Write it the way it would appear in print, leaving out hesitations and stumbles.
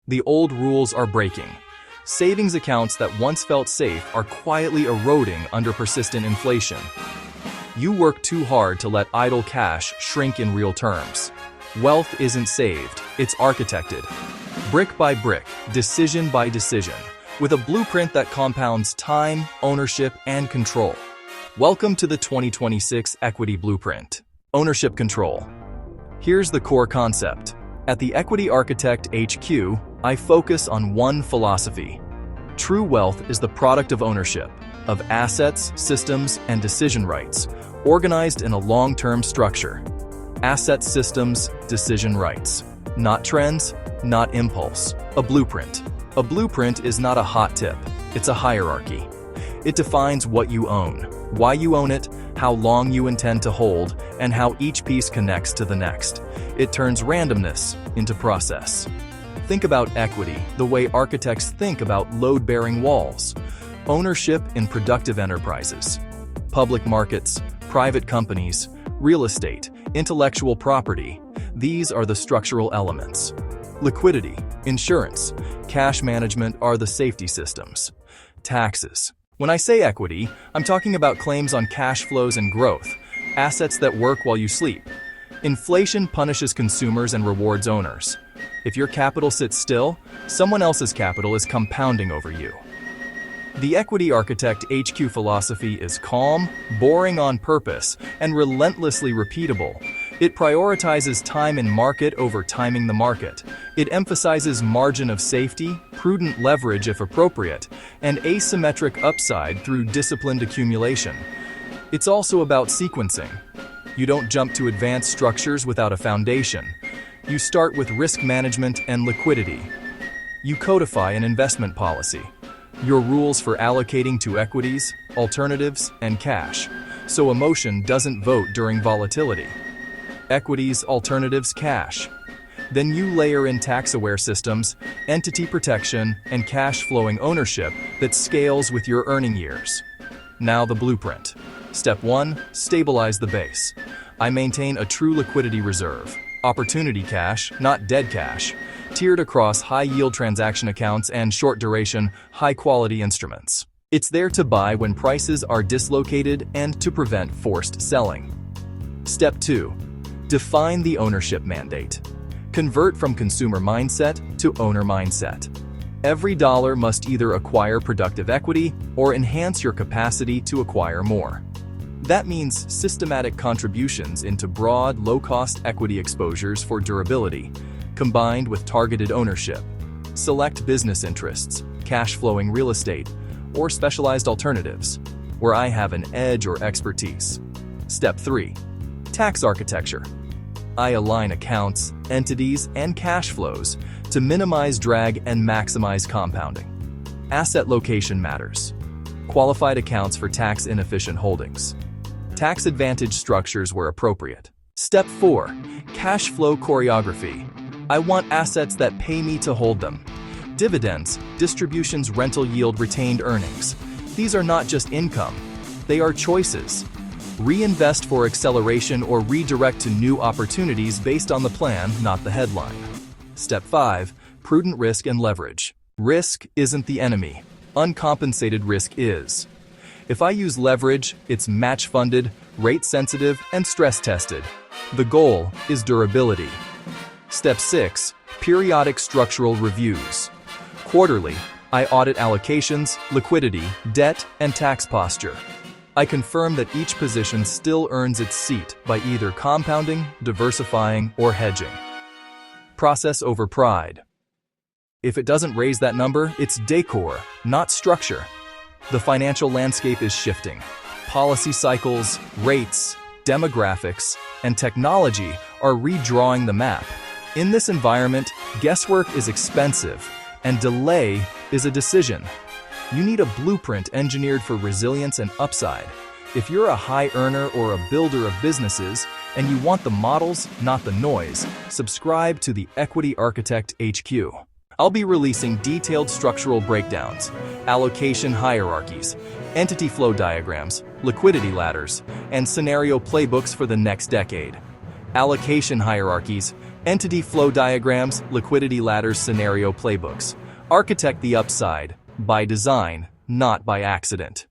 The old rules are breaking. Savings accounts that once felt safe are quietly eroding under persistent inflation. You work too hard to let idle cash shrink in real terms. Wealth isn't saved, it's architected. Brick by brick, decision by decision, with a blueprint that compounds time, ownership, and control. Welcome to the 2026 Equity Blueprint. Ownership Control. Here's the core concept. At the Equity Architect HQ, I focus on one philosophy. True wealth is the product of ownership, of assets, systems, and decision rights, organized in a long-term structure. Assets, systems, decision rights. Not trends, not impulse. A blueprint. A blueprint is not a hot tip, it's a hierarchy. It defines what you own, why you own it, how long you intend to hold, and how each piece connects to the next. It turns randomness into process. Think about equity the way architects think about load-bearing walls. Ownership in productive enterprises. Public markets, private companies, real estate, intellectual property. These are the structural elements. Liquidity, insurance, cash management are the safety systems. Taxes. When I say equity, I'm talking about claims on cash flows and growth, assets that work while you sleep. Inflation punishes consumers and rewards owners. If your capital sits still, someone else's capital is compounding over you. The Equity Architect HQ philosophy is calm, boring on purpose, and relentlessly repeatable. It prioritizes time in market over timing the market. It emphasizes margin of safety, prudent leverage if appropriate, and asymmetric upside through disciplined accumulation. It's also about sequencing. You don't jump to advanced structures without a foundation. You start with risk management and liquidity. You codify an investment policy. Your rules for allocating to equities, alternatives, and cash, so emotion doesn't vote during volatility. Equities, alternatives, cash. Then you layer in tax-aware systems, entity protection, and cash-flowing ownership that scales with your earning years. Now the blueprint. Step 1. Stabilize the base. I maintain a true liquidity reserve. Opportunity cash, not dead cash, tiered across high-yield transaction accounts and short-duration, high-quality instruments. It's there to buy when prices are dislocated and to prevent forced selling. Step 2. Define the ownership mandate. Convert from consumer mindset to owner mindset. Every dollar must either acquire productive equity or enhance your capacity to acquire more. That means systematic contributions into broad, low-cost equity exposures for durability, combined with targeted ownership. Select business interests, cash-flowing real estate, or specialized alternatives, where I have an edge or expertise. Step 3. Tax architecture. I align accounts, entities, and cash flows to minimize drag and maximize compounding. Asset location matters. Qualified accounts for tax-inefficient holdings. Tax advantage structures where appropriate. Step 4. Cash flow choreography. I want assets that pay me to hold them. Dividends, distributions, rental yield, retained earnings. These are not just income, they are choices. Reinvest for acceleration or redirect to new opportunities based on the plan, not the headline. Step 5. Prudent risk and leverage. Risk isn't the enemy. Uncompensated risk is. If I use leverage, it's match-funded, rate-sensitive, and stress-tested. The goal is durability. Step 6. Periodic structural reviews. Quarterly, I audit allocations, liquidity, debt, and tax posture. I confirm that each position still earns its seat by either compounding, diversifying, or hedging. Process over pride. If it doesn't raise that number, it's decor, not structure. The financial landscape is shifting. Policy cycles, rates, demographics, and technology are redrawing the map. In this environment, guesswork is expensive, and delay is a decision. You need a blueprint engineered for resilience and upside. If you're a high earner or a builder of businesses, and you want the models, not the noise, subscribe to the Equity Architect HQ. I'll be releasing detailed structural breakdowns, allocation hierarchies, entity flow diagrams, liquidity ladders, and scenario playbooks for the next decade. Allocation hierarchies, Entity flow diagrams, liquidity ladders, scenario playbooks. Architect the upside by design, not by accident.